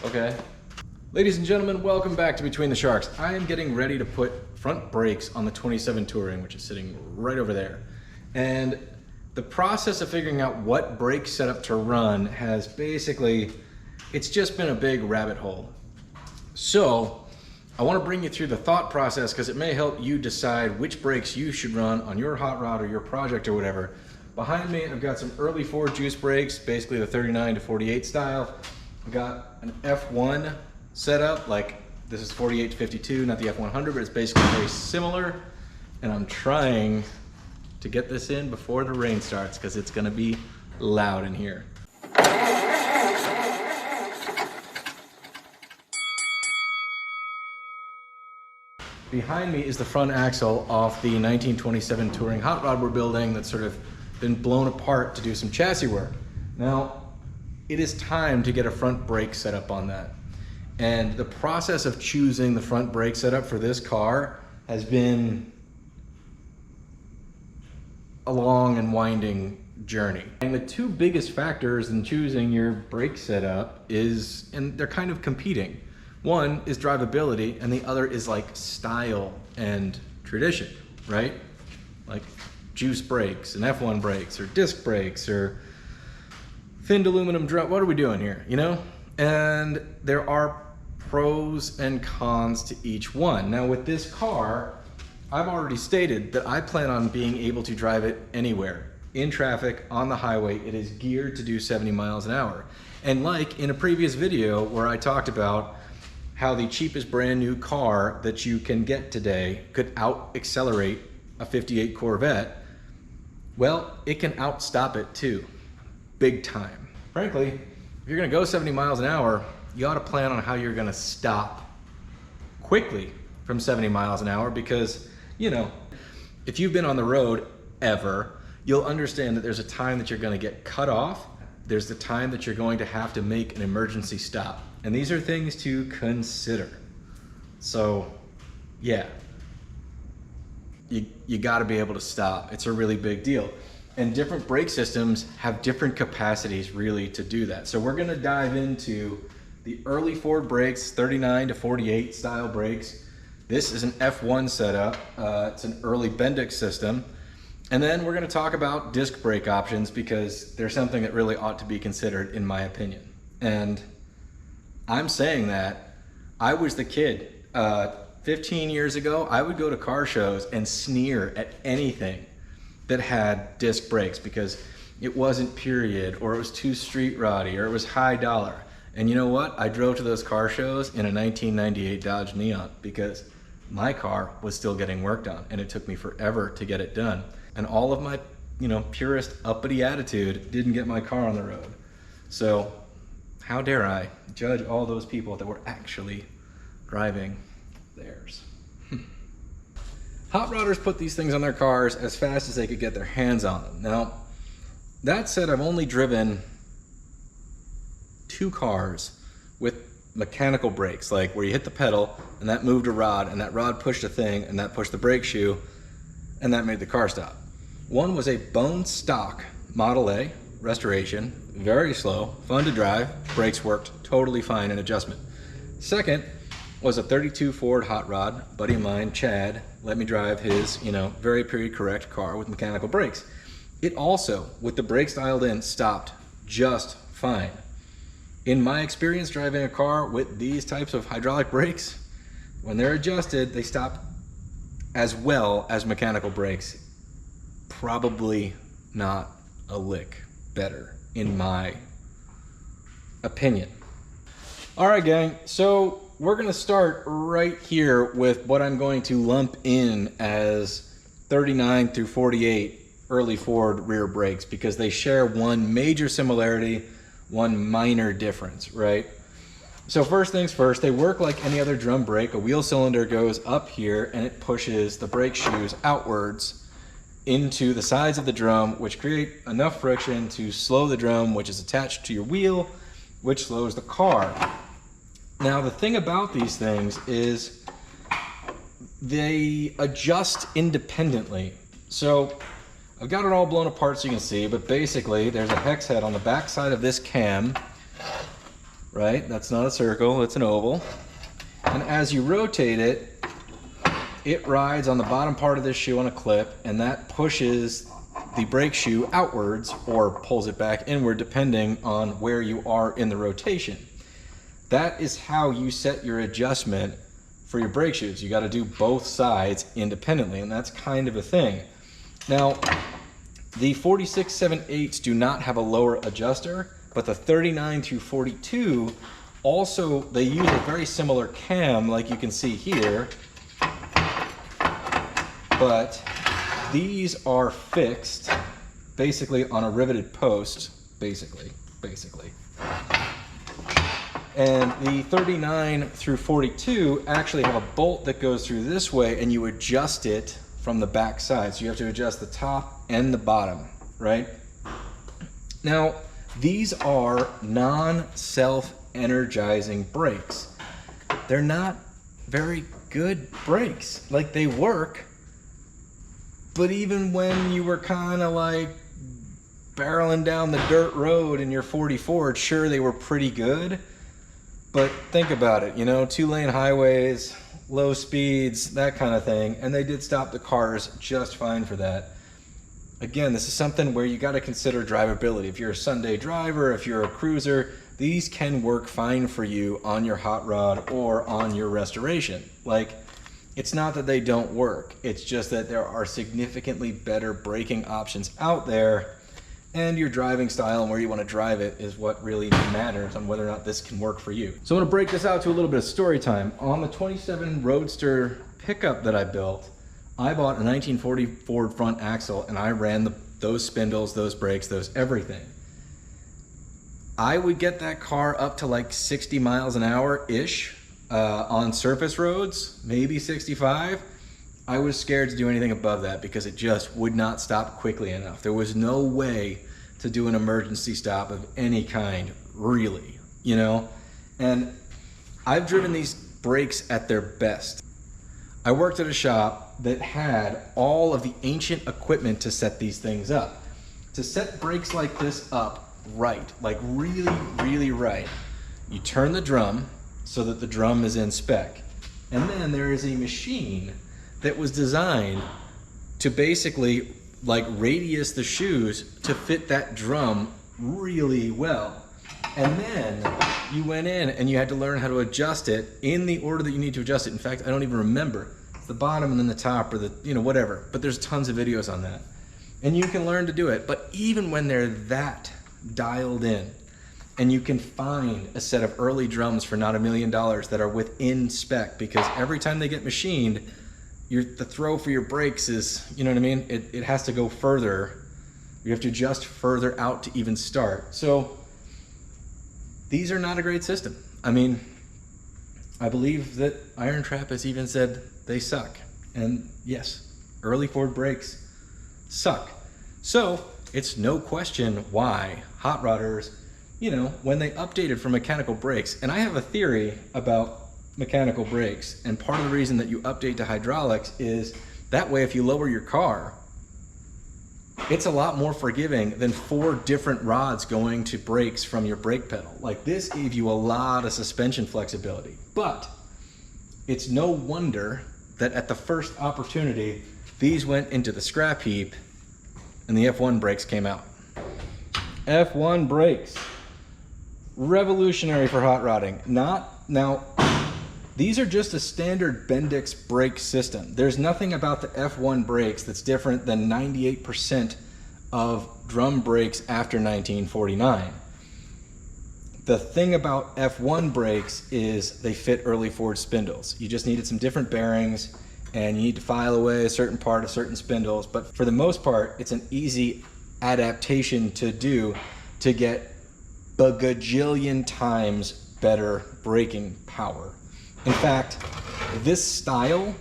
Okay. Ladies and gentlemen, welcome back to Between the Sharks. I am getting ready to put front brakes on the 27 Touring, which is sitting right over there. And the process of figuring out what brake setup to run has basically, it's just been a big rabbit hole. So I want to bring you through the thought process because it may help you decide which brakes you should run on your hot rod or your project or whatever. Behind me, I've got some early Ford juice brakes, basically the 39 to 48 style. I've got an F1 setup, like this is 48 to 52, not the F100, but it's basically very similar. And I'm trying to get this in before the rain starts because it's gonna be loud in here. Behind me is the front axle off the 1927 Touring hot rod we're building that's sort of been blown apart to do some chassis work. Now, it is time to get a front brake setup on that. And the process of choosing the front brake setup for this car has been a long and winding journey. And the two biggest factors in choosing your brake setup is, and they're kind of competing. One is drivability and the other is like style and tradition, right? Like juice brakes and F1 brakes or disc brakes or thinned aluminum drum. What are we doing here, you know? And there are pros and cons to each one. Now with this car, I've already stated that I plan on being able to drive it anywhere. In traffic, on the highway, it is geared to do 70 miles an hour. And like in a previous video where I talked about how the cheapest brand new car that you can get today could out accelerate a 58 Corvette, well, it can outstop it too, big time. Frankly, if you're gonna go 70 miles an hour, you ought to plan on how you're gonna stop quickly from 70 miles an hour because, you know, if you've been on the road ever, you'll understand that there's a time that you're gonna get cut off. There's the time that you're going to have to make an emergency stop. And these are things to consider. So, yeah, you gotta be able to stop. It's a really big deal. And different brake systems have different capacities really to do that. So we're gonna dive into the early Ford brakes, 39 to 48 style brakes. This is an F1 setup. It's an early Bendix system. And then we're gonna talk about disc brake options because they're something that really ought to be considered in my opinion. And I'm saying that I was the kid. 15 years ago, I would go to car shows and sneer at anything that had disc brakes because it wasn't period or it was too street roddy or it was high dollar. And you know what? I drove to those car shows in a 1998 Dodge Neon because my car was still getting worked on and it took me forever to get it done. And all of my, you know, purist uppity attitude didn't get my car on the road. So how dare I judge all those people that were actually driving theirs. Hot rodders put these things on their cars as fast as they could get their hands on them. Now, that said, I've only driven 2 cars with mechanical brakes, like where you hit the pedal and that moved a rod and that rod pushed a thing and that pushed the brake shoe and that made the car stop. One was a bone stock Model A restoration, very slow, fun to drive, brakes worked totally fine in adjustment. Second was a 32 Ford hot rod. Buddy of mine, Chad, let me drive his, you know, very period correct car with mechanical brakes. It also, with the brakes dialed in, stopped just fine. In my experience driving a car with these types of hydraulic brakes, when they're adjusted, they stop as well as mechanical brakes. Probably not a lick better, in my opinion. All right, gang, so we're gonna start right here with what I'm going to lump in as 39 through 48 early Ford rear brakes because they share one major similarity, one minor difference, right? So first things first, they work like any other drum brake. A wheel cylinder goes up here and it pushes the brake shoes outwards into the sides of the drum, which create enough friction to slow the drum, which is attached to your wheel, which slows the car. Now, the thing about these things is they adjust independently. So I've got it all blown apart so you can see, but basically there's a hex head on the back side of this cam right? That's not a circle, it's an oval. And as you rotate it, it rides on the bottom part of this shoe on a clip, and that pushes the brake shoe outwards or pulls it back inward depending on where you are in the rotation. That is how you set your adjustment for your brake shoes. You got to do both sides independently, and that's kind of a thing. Now, the 46/7/8s do not have a lower adjuster, but the 39 through 42 also, they use a very similar cam like you can see here, but these are fixed basically on a riveted post, basically. And the 39 through 42 actually have a bolt that goes through this way, and you adjust it from the back side. So you have to adjust the top and the bottom, right? Now, these are non-self-energizing brakes. They're not very good brakes. Like, they work, but even when you were kind of like barreling down the dirt road in your 40 Ford, sure, they were pretty good. But think about it, you know, 2-lane highways, low speeds, that kind of thing. And they did stop the cars just fine for that. Again, this is something where you got to consider drivability. If you're a Sunday driver, if you're a cruiser, these can work fine for you on your hot rod or on your restoration. Like, it's not that they don't work. It's just that there are significantly better braking options out there, and your driving style and where you want to drive it is what really matters on whether or not this can work for you. So I'm going to break this out to a little bit of story time. On the 27 Roadster pickup that I built, I bought a 1940 Ford front axle, and I ran those spindles, those brakes, those everything. I would get that car up to like 60 miles an hour-ish on surface roads, maybe 65. I was scared to do anything above that because it just would not stop quickly enough. There was no way to do an emergency stop of any kind, really, you know? And I've driven these brakes at their best. I worked at a shop that had all of the ancient equipment to set these things up. To set brakes like this up right, like really, really right, you turn the drum so that the drum is in spec. And then there is a machine that was designed to basically like radius the shoes to fit that drum really well. And then you went in and you had to learn how to adjust it in the order that you need to adjust it. In fact, I don't even remember. It's the bottom and then the top, or the, you know, whatever. But there's tons of videos on that. And you can learn to do it. But even when they're that dialed in, and you can find a set of early drums for not $1 million that are within spec, because every time they get machined, the throw for your brakes is, you know what I mean? It has to go further. You have to adjust further out to even start. So these are not a great system. I mean, I believe that Iron Trap has even said they suck. And yes, early Ford brakes suck. So it's no question why hot rodders, you know, when they updated from mechanical brakes, and I have a theory about mechanical brakes, and part of the reason that you update to hydraulics is that way if you lower your car, it's a lot more forgiving than 4 different rods going to brakes from your brake pedal. Like, this gave you a lot of suspension flexibility. But it's no wonder that at the first opportunity, these went into the scrap heap and the F1 brakes came out. F1 brakes, revolutionary for hot rodding. Now, these are just a standard Bendix brake system. There's nothing about the F1 brakes that's different than 98% of drum brakes after 1949. The thing about F1 brakes is they fit early Ford spindles. You just needed some different bearings, and you need to file away a certain part of certain spindles, but for the most part, it's an easy adaptation to do to get bagajillion times better braking power. In fact, this style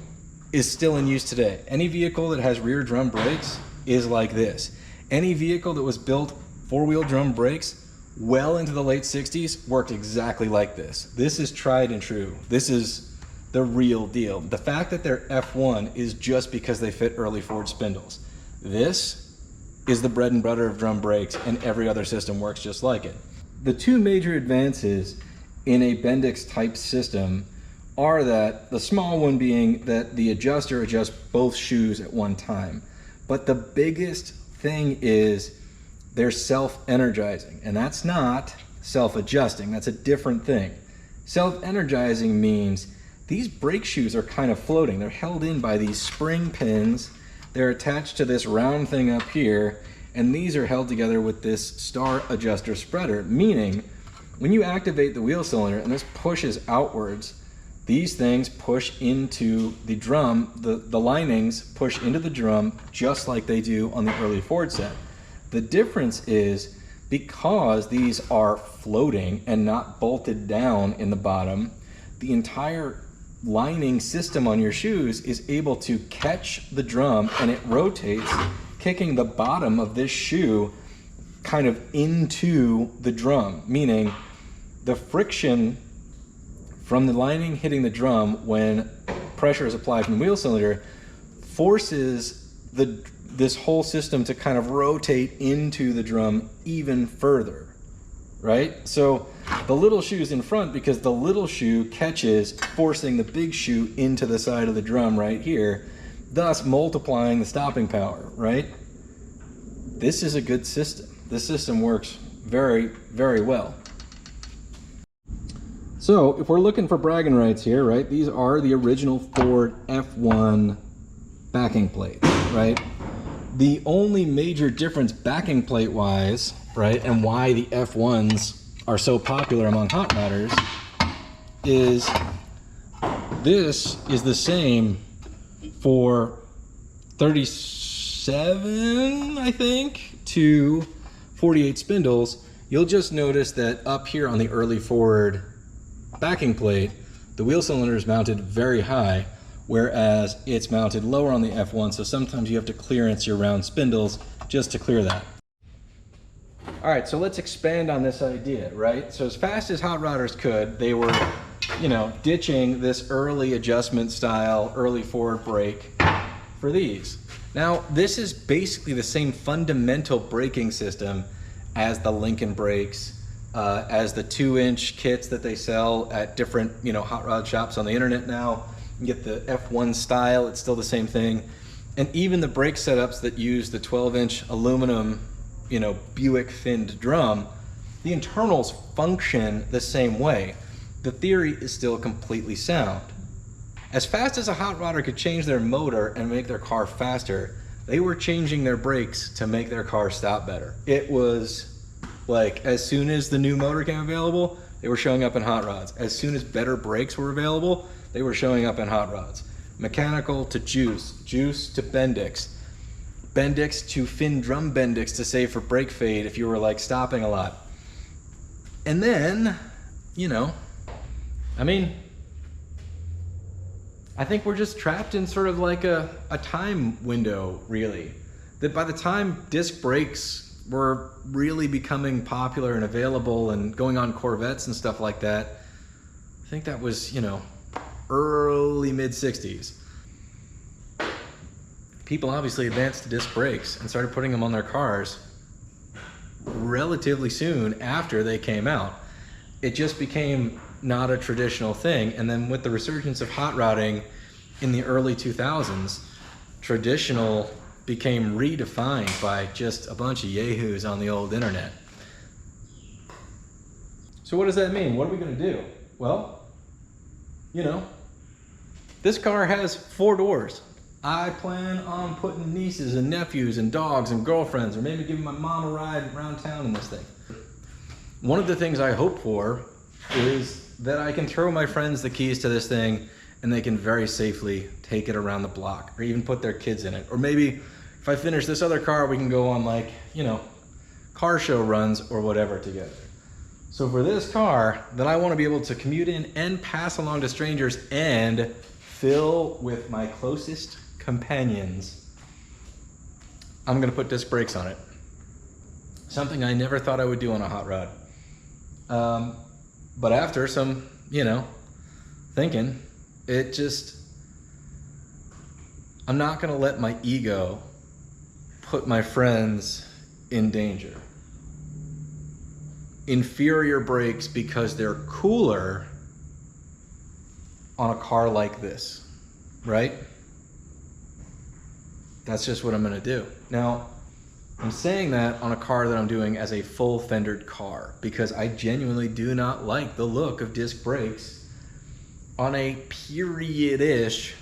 is still in use today. Any vehicle that has rear drum brakes is like this. Any vehicle that was built 4-wheel drum brakes well into the late 60s worked exactly like this. This is tried and true. This is the real deal. The fact that they're F1 is just because they fit early Ford spindles. This is the bread and butter of drum brakes, and every other system works just like it. The two major advances in a Bendix type system are that the small one being that the adjuster adjusts both shoes at one time. But the biggest thing is they're self-energizing, and that's not self-adjusting. That's a different thing. Self-energizing means these brake shoes are kind of floating. They're held in by these spring pins. They're attached to this round thing up here, and these are held together with this star adjuster spreader, meaning when you activate the wheel cylinder and this pushes outwards, these things push into the drum, the linings push into the drum just like they do on the early Ford set. The difference is because these are floating and not bolted down in the bottom, the entire lining system on your shoes is able to catch the drum, and it rotates, kicking the bottom of this shoe kind of into the drum, meaning the friction from the lining hitting the drum when pressure is applied from the wheel cylinder forces this whole system to kind of rotate into the drum even further, right? So the little shoe's in front because the little shoe catches, forcing the big shoe into the side of the drum right here, thus multiplying the stopping power, right? This is a good system. This system works very, very well. So if we're looking for bragging rights here, right, these are the original Ford F1 backing plates, right? The only major difference backing plate wise, right, and why the F1s are so popular among hot rodders is this is the same for 37, I think, to 48 spindles. You'll just notice that up here on the early Ford backing plate, the wheel cylinder is mounted very high, whereas it's mounted lower on the F1, so sometimes you have to clearance your round spindles just to clear that. All right, so let's expand on this idea, right? So as fast as hot rodders could, they were, you know, ditching this early adjustment style, early Ford brake for these. Now, this is basically the same fundamental braking system as the Lincoln brakes, as the 2-inch kits that they sell at different, you know, hot rod shops on the internet now. You get the F1 style, it's still the same thing. And even the brake setups that use the 12-inch aluminum, you know, Buick finned drum, the internals function the same way. The theory is still completely sound. As fast as a hot rodder could change their motor and make their car faster, they were changing their brakes to make their car stop better. It was like, as soon as the new motor came available, they were showing up in hot rods. As soon as better brakes were available, they were showing up in hot rods. Mechanical to juice, juice to Bendix, Bendix to fin drum Bendix to save for brake fade if you were like stopping a lot. And then, you know, I mean, I think we're just trapped in sort of like a time window, really. That by the time disc brakes were really becoming popular and available and going on Corvettes and stuff like that, I think that was, you know, early mid-60s. People obviously advanced to disc brakes and started putting them on their cars relatively soon after they came out. It just became not a traditional thing. And then with the resurgence of hot rodding in the early 2000s, traditional became redefined by just a bunch of yahoos on the old internet. So what does that mean? What are we gonna do? Well, you know, this car has 4 doors. I plan on putting nieces and nephews and dogs and girlfriends, or maybe giving my mom a ride around town in this thing. One of the things I hope for is that I can throw my friends the keys to this thing and they can very safely take it around the block, or even put their kids in it. Or maybe if I finish this other car, we can go on, like, you know, car show runs or whatever together. So for this car that I want to be able to commute in and pass along to strangers and fill with my closest companions, I'm gonna put disc brakes on it. Something I never thought I would do on a hot rod. But after some, you know, thinking, it just, I'm not gonna let my ego put my friends in danger. inferior brakes because they're cooler on a car like this, right? That's just what I'm gonna do. Now, I'm saying that on a car that I'm doing as a full fendered car because I genuinely do not like the look of disc brakes on a period-ish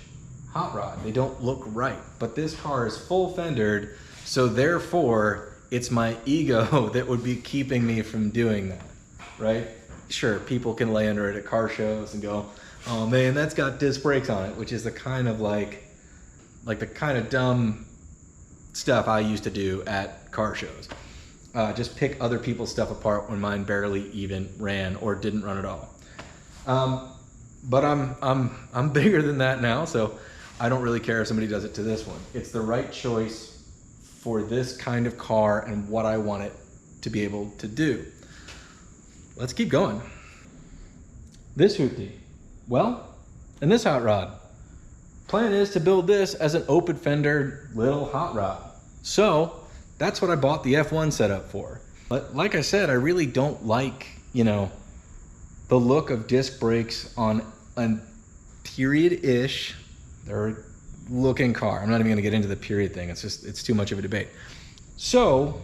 hot rod. They don't look right, but this car is full fendered, so therefore it's my ego that would be keeping me from doing that, right? Sure, people can lay under it at car shows and go, oh man, that's got disc brakes on it, which is the kind of like the kind of dumb stuff I used to do at car shows. Just pick other people's stuff apart when mine barely even ran or didn't run at all. But I'm bigger than that now, so I don't really care if somebody does it to this one. It's the right choice for this kind of car and what I want it to be able to do. Let's keep going. This hoopty. Well, and this hot rod. Plan is to build this as an open fender little hot rod. So that's what I bought the F1 setup for. But like I said, I really don't like, you know, the look of disc brakes on a period-ish or looking car. I'm not even gonna get into the period thing. It's too much of a debate. So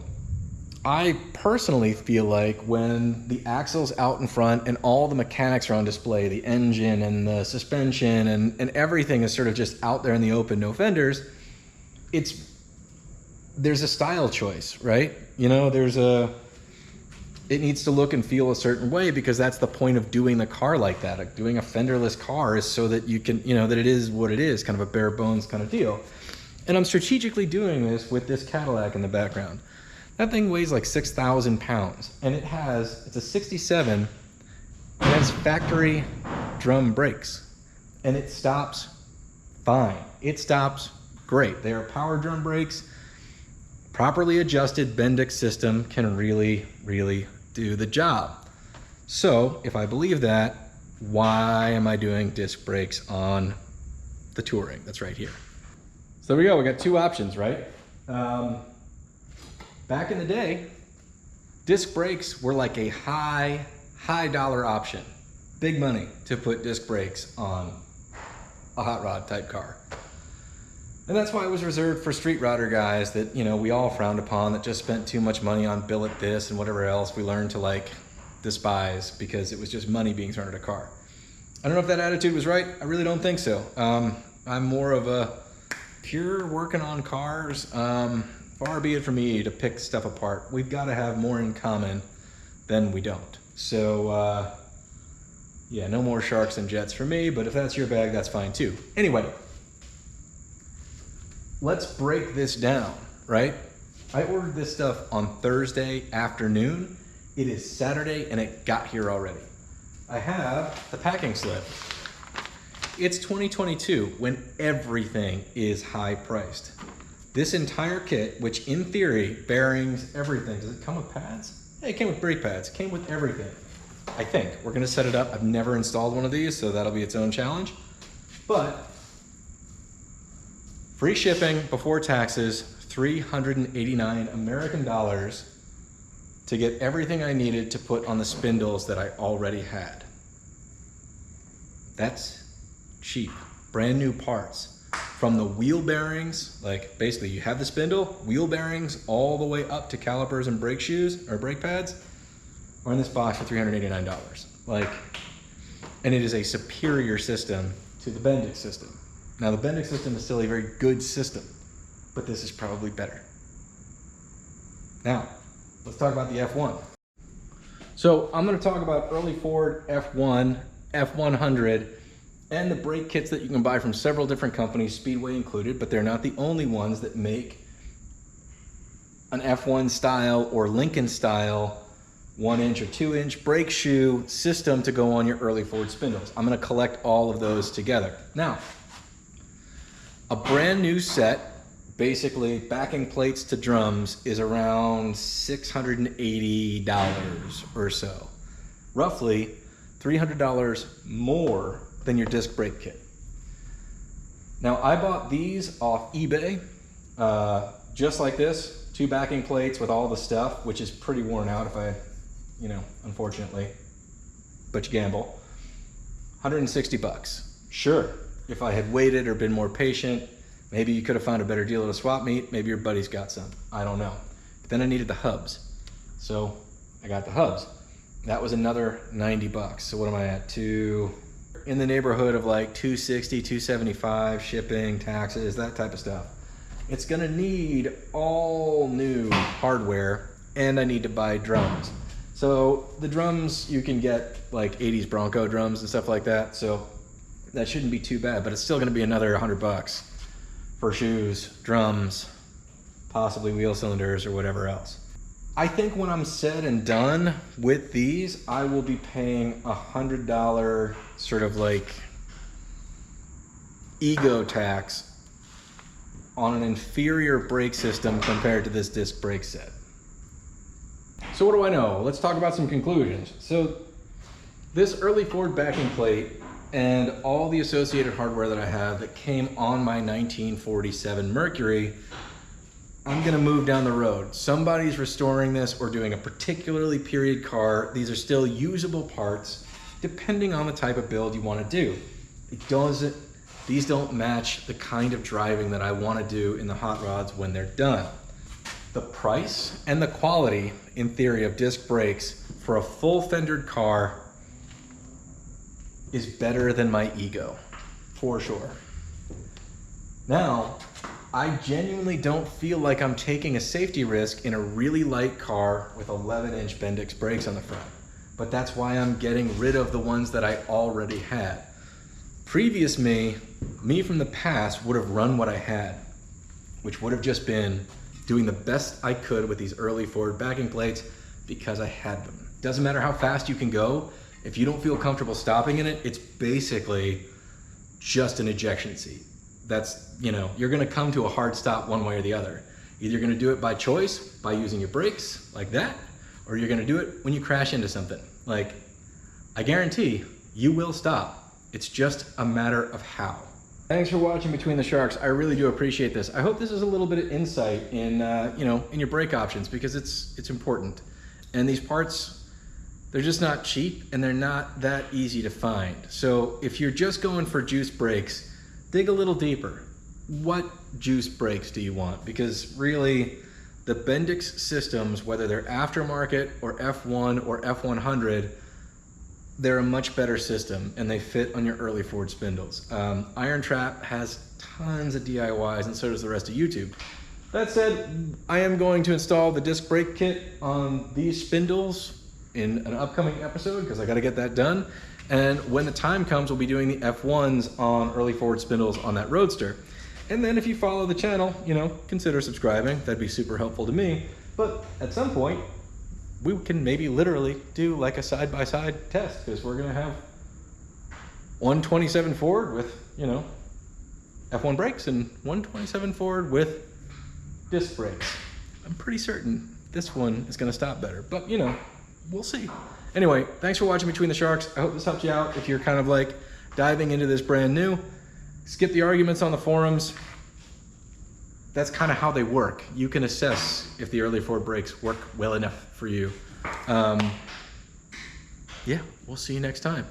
I personally feel like when the axle's out in front and all the mechanics are on display, the engine and the suspension and everything is sort of just out there in the open, no fenders, there's a style choice, right? You know, it needs to look and feel a certain way because that's the point of doing the car like that. Like doing a fenderless car is so that you can, you know, that it is what it is, kind of a bare bones kind of deal. And I'm strategically doing this with this Cadillac in the background. That thing weighs like 6,000 pounds and it's a 67 and it has factory drum brakes and it stops fine. It stops great. They are power drum brakes. Properly adjusted Bendix system can really, really do the job. So if I believe that, why am I doing disc brakes on the Touring? That's right here. So there we go. We got two options, right? Back in the day, disc brakes were like a high dollar option. Big money to put disc brakes on a hot rod type car. And that's why it was reserved for street rodder guys that, you know, we all frowned upon, that just spent too much money on billet this and whatever else we learned to like despise because it was just money being thrown at a car. I don't know if that attitude was right. I really don't think so. I'm more of a pure working on cars. Far be it from me to pick stuff apart. We've got to have more in common than we don't. So yeah, no more sharks and jets for me, but if that's your bag, that's fine too. Anyway, let's break this down, right? I ordered this stuff on Thursday afternoon. It is Saturday and it got here already. I have the packing slip. It's 2022 when everything is high priced. This entire kit, which in theory, bearings, everything, does it come with pads? Yeah, it came with brake pads, it came with everything. I think. We're gonna set it up. I've never installed one of these, so that'll be its own challenge. But free shipping before taxes, 389 American dollars to get everything I needed to put on the spindles that I already had. That's cheap, brand new parts. From the wheel bearings, like basically you have the spindle, wheel bearings, all the way up to calipers and brake shoes or brake pads are in this box for $389. Like, and it is a superior system to the Bendix system. Now the Bendix system is still a very good system, but this is probably better. Now, let's talk about the F1. So I'm gonna talk about early Ford F1, F100, and the brake kits that you can buy from several different companies, Speedway included, but they're not the only ones that make an F1 style or Lincoln style 1-inch or 2-inch brake shoe system to go on your early Ford spindles. I'm gonna collect all of those together. Now, a brand new set, basically backing plates to drums, is around $680 or so. Roughly $300 more than your disc brake kit. Now I bought these off eBay, just like this, 2 backing plates with all the stuff, which is pretty worn out. If I you know, unfortunately, but you gamble. 160 bucks. Sure, if I had waited or been more patient, maybe you could have found a better deal at a swap meet. Maybe your buddy's got some. I don't know. But then I needed the hubs. So I got the hubs. That was another 90 bucks. So what am I at? In the neighborhood of like 260, 275, shipping, taxes, that type of stuff. It's gonna need all new hardware, and I need to buy drums. So the drums, you can get like 80s Bronco drums and stuff like that. So that shouldn't be too bad, but it's still gonna be another 100 bucks for shoes, drums, possibly wheel cylinders or whatever else. I think when I'm said and done with these, I will be paying $100 sort of like ego tax on an inferior brake system compared to this disc brake set. So what do I know? Let's talk about some conclusions. So this early Ford backing plate and all the associated hardware that I have that came on my 1947 Mercury, I'm gonna move down the road. Somebody's restoring this or doing a particularly period car. These are still usable parts depending on the type of build you wanna do. These don't match the kind of driving that I wanna do in the hot rods when they're done. The price and the quality, in theory, of disc brakes for a full fendered car is better than my ego, for sure. Now, I genuinely don't feel like I'm taking a safety risk in a really light car with 11-inch Bendix brakes on the front. But that's why I'm getting rid of the ones that I already had. Previous me from the past would have run what I had, which would have just been doing the best I could with these early Ford backing plates because I had them. Doesn't matter how fast you can go, if you don't feel comfortable stopping in it, it's basically just an ejection seat. That's, you know, you're gonna come to a hard stop one way or the other. Either you're gonna do it by choice, by using your brakes like that, or you're gonna do it when you crash into something. Like, I guarantee you will stop. It's just a matter of how. Thanks for watching Between the Sharks. I really do appreciate this. I hope this is a little bit of insight in, you know, in your brake options, because it's important. And these parts, they're just not cheap and they're not that easy to find. So if you're just going for juice brakes, dig a little deeper. What juice brakes do you want? Because really, the Bendix systems, whether they're aftermarket or F1 or F100, they're a much better system and they fit on your early Ford spindles. Iron Trap has tons of DIYs and so does the rest of YouTube. That said, I am going to install the disc brake kit on these spindles in an upcoming episode because I got to get that done. And when the time comes, we'll be doing the F1s on early Ford spindles on that Roadster. And then if you follow the channel, you know, consider subscribing. That'd be super helpful to me. But at some point, we can maybe literally do like a side-by-side test because we're gonna have 127 Ford with, you know, F1 brakes and 127 Ford with disc brakes. I'm pretty certain this one is gonna stop better, but you know, we'll see. Anyway, thanks for watching Between the Sharks. I hope this helped you out if you're kind of like diving into this brand new. Skip the arguments on the forums. That's kind of how they work. You can assess if the early Ford brakes work well enough for you. Yeah, we'll see you next time.